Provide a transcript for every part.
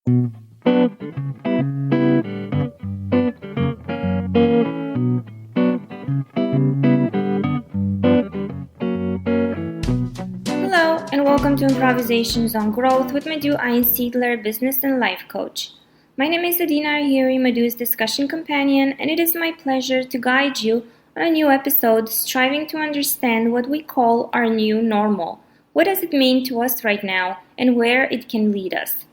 Hello, and welcome to Improvisations on Growth with Madhu Einsiedler, business and life coach. My name is Adina Ahiri, Madhu's discussion companion, and it is my pleasure to guide you on a new episode striving to understand what we call our new normal. What does it mean to us right now, and where it can lead us?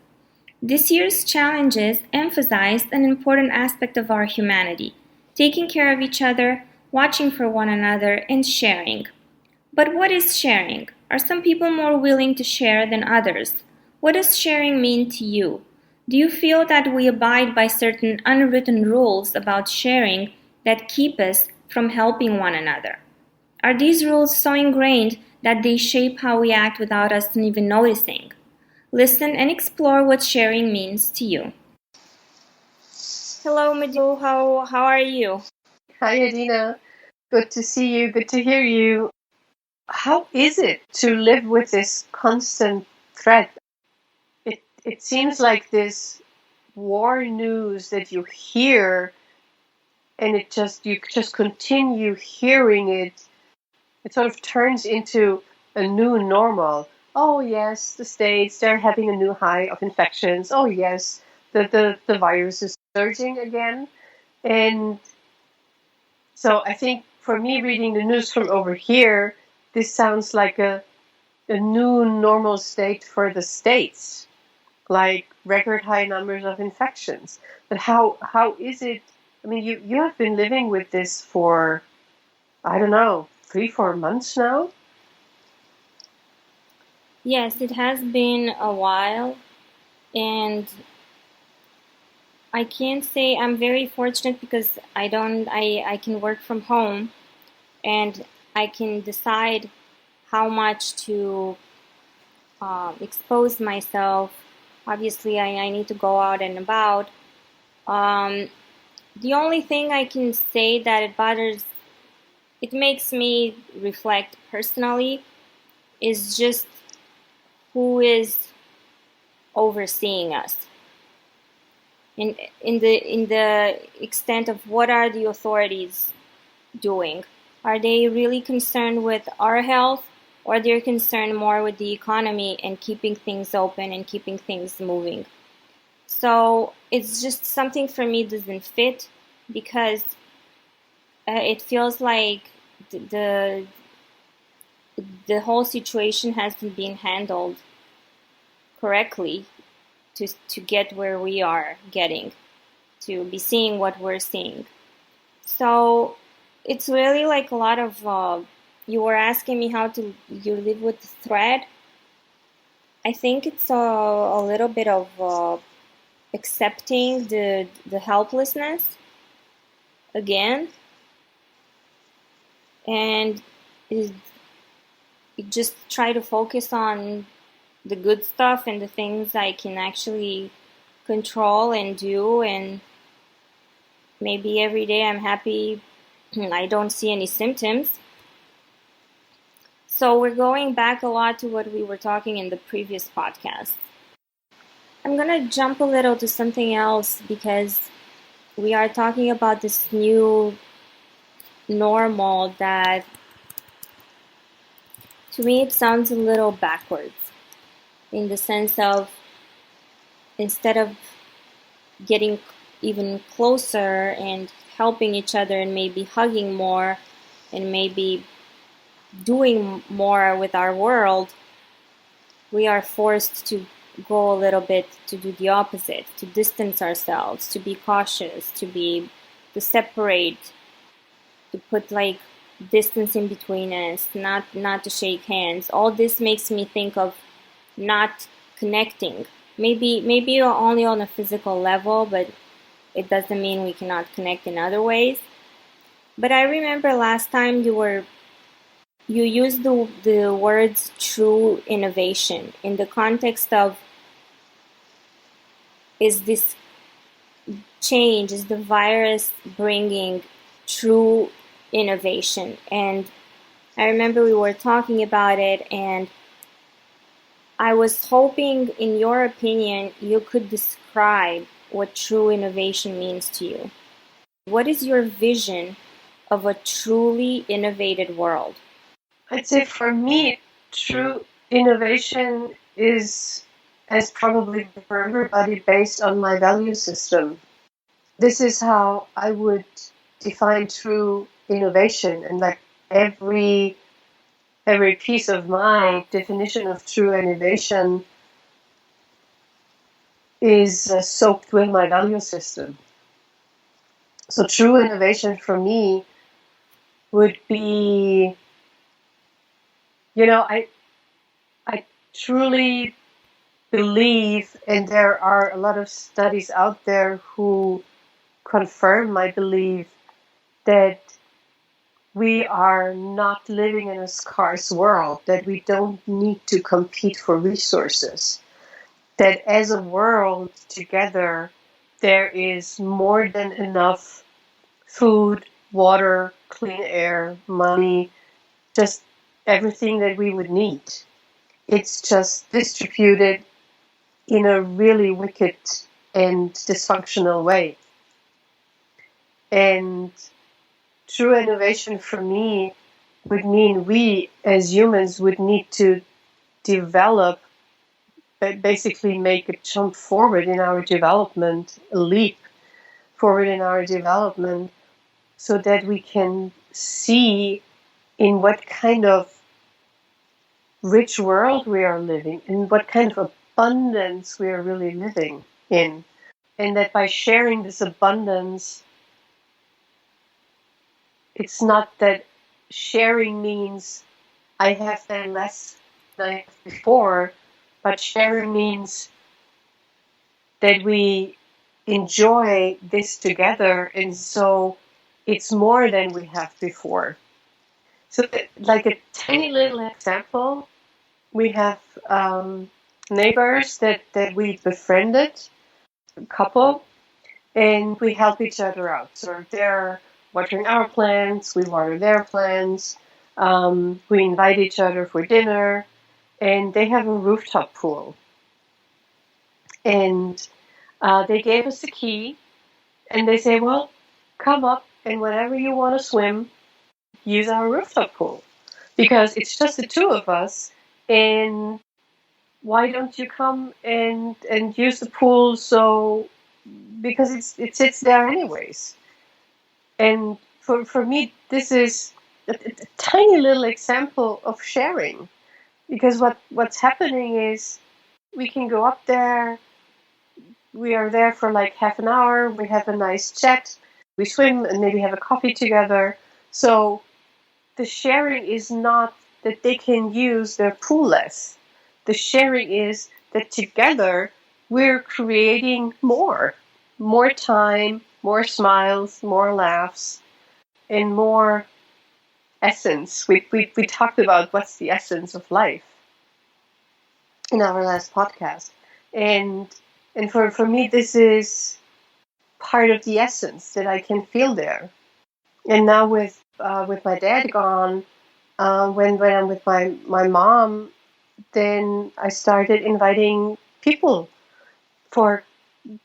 This year's challenges emphasized an important aspect of our humanity: taking care of each other, watching for one another, and sharing. But what is sharing? Are some people more willing to share than others? What does sharing mean to you? Do you feel that we abide by certain unwritten rules about sharing that keep us from helping one another? Are these rules so ingrained that they shape how we act without us even noticing? Listen and explore what sharing means to you. Hello, Madhu. How are you? Hi, Adina. Good to see you. Good to hear you. How is it to live with this constant threat? It seems like this war news that you hear, and you just continue hearing it. It sort of turns into a new normal. Oh yes, the States, they're having a new high of infections. Oh yes, the virus is surging again. And so I think for me, reading the news from over here, this sounds like a new normal state for the States, like record high numbers of infections. But how is it? I mean, you have been living with this for, I don't know, 3-4 months now? Yes, it has been a while, and I can't say I'm very fortunate because I can work from home and I can decide how much to expose myself. Obviously, I need to go out and about. The only thing I can say that it makes me reflect personally, is just who is overseeing us. In the extent of what are the authorities doing? Are they really concerned with our health, or they're concerned more with the economy and keeping things open and keeping things moving? So it's just something for me doesn't fit, because it feels like the the whole situation hasn't been handled correctly to get where we are getting, to be seeing what we're seeing. So it's really like a lot of, you were asking me how to you live with the thread. I think it's a little bit of accepting the helplessness again, and it, just try to focus on the good stuff and the things I can actually control and do, and maybe every day I'm happy I don't see any symptoms. So we're going back a lot to what we were talking in the previous podcast. I'm gonna jump a little to something else, because we are talking about this new normal that, to me, it sounds a little backwards, in the sense of, instead of getting even closer and helping each other and maybe hugging more and maybe doing more with our world, we are forced to go a little bit to do the opposite, to distance ourselves, to be cautious, to separate, to put like distance in between us, not to shake hands. All this makes me think of not connecting. Maybe only on a physical level, but it doesn't mean we cannot connect in other ways. But I remember last time you used the words true innovation in the context of, is this change, is the virus bringing true innovation? And I remember we were talking about it, and I was hoping, in your opinion, you could describe what true innovation means to you. What is your vision of a truly innovated world? I'd say for me, true innovation is, as probably for everybody, based on my value system. This is how I would define true innovation, and like every piece of my definition of true innovation is soaked with my value system. So true innovation for me would be, I truly believe, and there are a lot of studies out there who confirm my belief, that we are not living in a scarce world, that we don't need to compete for resources, that as a world together, there is more than enough food, water, clean air, money, just everything that we would need. It's just distributed in a really wicked and dysfunctional way. And true innovation for me would mean we as humans would need to develop, basically make a jump forward in our development, a leap forward in our development, so that we can see in what kind of rich world we are living, in what kind of abundance we are really living in. And that by sharing this abundance, it's not that sharing means I have then less than I have before, but sharing means that we enjoy this together, and so it's more than we have before. So, like a tiny little example, we have neighbors that we befriended, a couple, and we help each other out. So if they're watering our plants, we water their plants. We invite each other for dinner, and they have a rooftop pool. And they gave us the key, and they say, well, come up, and whenever you want to swim, use our rooftop pool. Because it's just the two of us, and why don't you come and use the pool? So because it sits there anyways. And for me, this is a tiny little example of sharing, because what's happening is we can go up there, we are there for like half an hour, we have a nice chat, we swim and maybe have a coffee together. So the sharing is not that they can use their pool less. The sharing is that together we're creating more time, more smiles, more laughs, and more essence. We talked about what's the essence of life in our last podcast. And for me, this is part of the essence that I can feel there. And now with my dad gone, when I'm with my mom, then I started inviting people for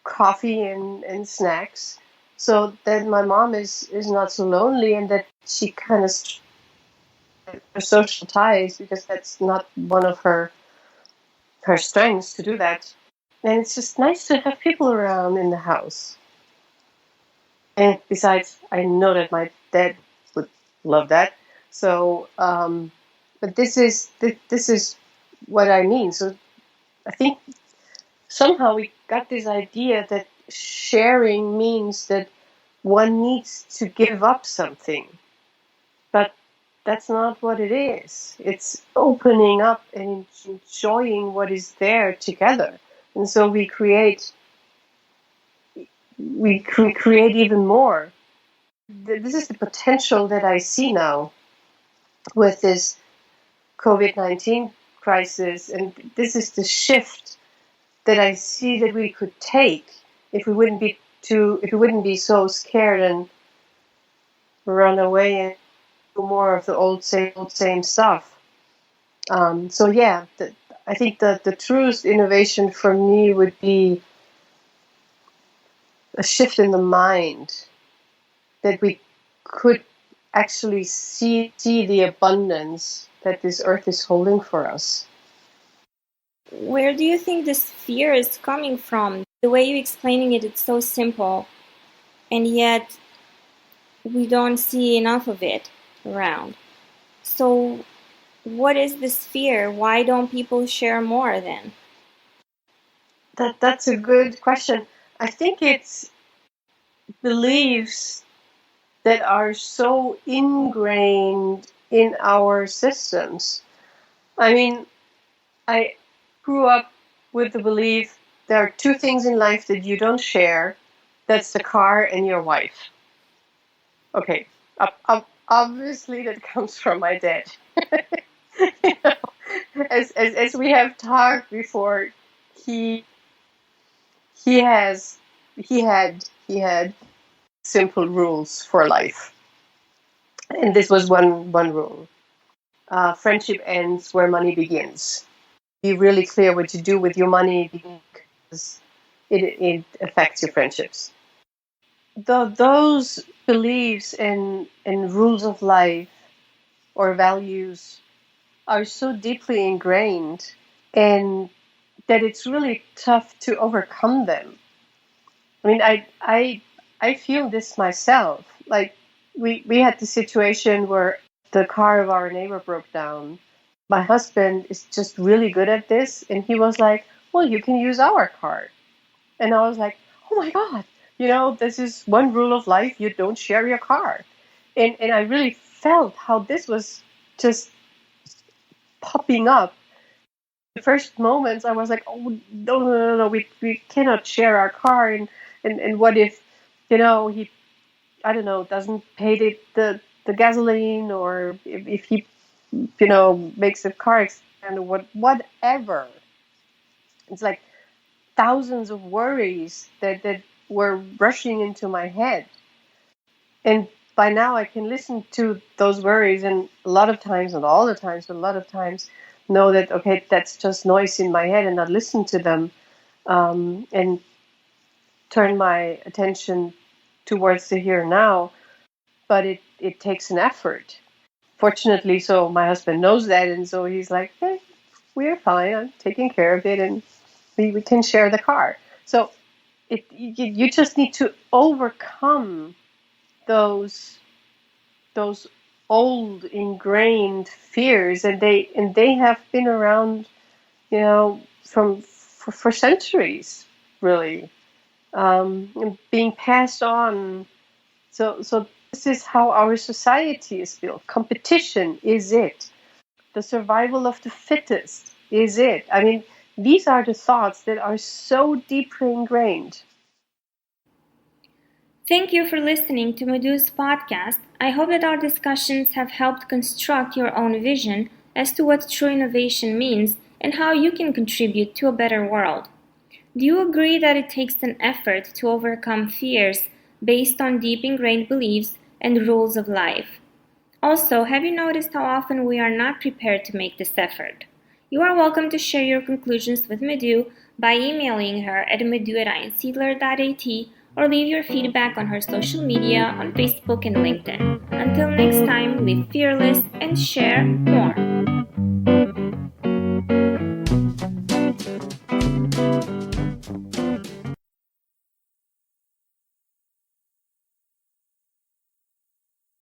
coffee and snacks, so that my mom is not so lonely, and that she kind of her social ties, because that's not one of her strengths to do that. And it's just nice to have people around in the house. And besides, I know that my dad would love that. So, but this is what I mean. So I think somehow we got this idea that sharing means that one needs to give up something, but that's not what it is. It's opening up and enjoying what is there together, and so we create even more. This is the potential that I see now with this COVID-19 crisis, and this is the shift that I see that we could take if we wouldn't be so scared and run away and do more of the old same stuff. So yeah, I think that the truest innovation for me would be a shift in the mind, that we could actually see the abundance that this earth is holding for us. Where do you think this fear is coming from? The way you're explaining it, it's so simple, and yet we don't see enough of it around. So what is this fear? Why don't people share more then? That's a good question. I think it's beliefs that are so ingrained in our systems. I mean, I grew up with the belief there are two things in life that you don't share. That's the car and your wife. Okay, obviously that comes from my dad. You know, as we have talked before, he he has he had simple rules for life, and this was one rule: friendship ends where money begins. Be really clear what you do with your money, because it affects your friendships. Those beliefs and rules of life or values are so deeply ingrained, and that it's really tough to overcome them. I mean, I feel this myself. Like we had the situation where the car of our neighbor broke down. My husband is just really good at this, and he was like, "Well, you can use our car." And I was like, "Oh my God, this is one rule of life: you don't share your car." And I really felt how this was just popping up. The first moments, I was like, "Oh no, we cannot share our car." And what if, he, I don't know, doesn't pay the gasoline, or if he, makes a car accident, or whatever. It's like thousands of worries that were rushing into my head. And by now I can listen to those worries, and a lot of times, not all the times, but a lot of times, know that, okay, that's just noise in my head, and not listen to them, and turn my attention towards the here and now. But it takes an effort. Fortunately, so my husband knows that, and so he's like, "Hey, we're fine. I'm taking care of it, and we can share the car." So you just need to overcome those old ingrained fears, and they have been around, for centuries, really, and being passed on. So this is how our society is built. Competition is it. The survival of the fittest is it. I mean, these are the thoughts that are so deeply ingrained. Thank you for listening to Madhu's podcast. I hope that our discussions have helped construct your own vision as to what true innovation means and how you can contribute to a better world. Do you agree that it takes an effort to overcome fears based on deep ingrained beliefs and rules of life? Also, have you noticed how often we are not prepared to make this effort? You are welcome to share your conclusions with Madhu by emailing her at madhu@einsiedler.at or leave your feedback on her social media on Facebook and LinkedIn. Until next time, live fearless and share more.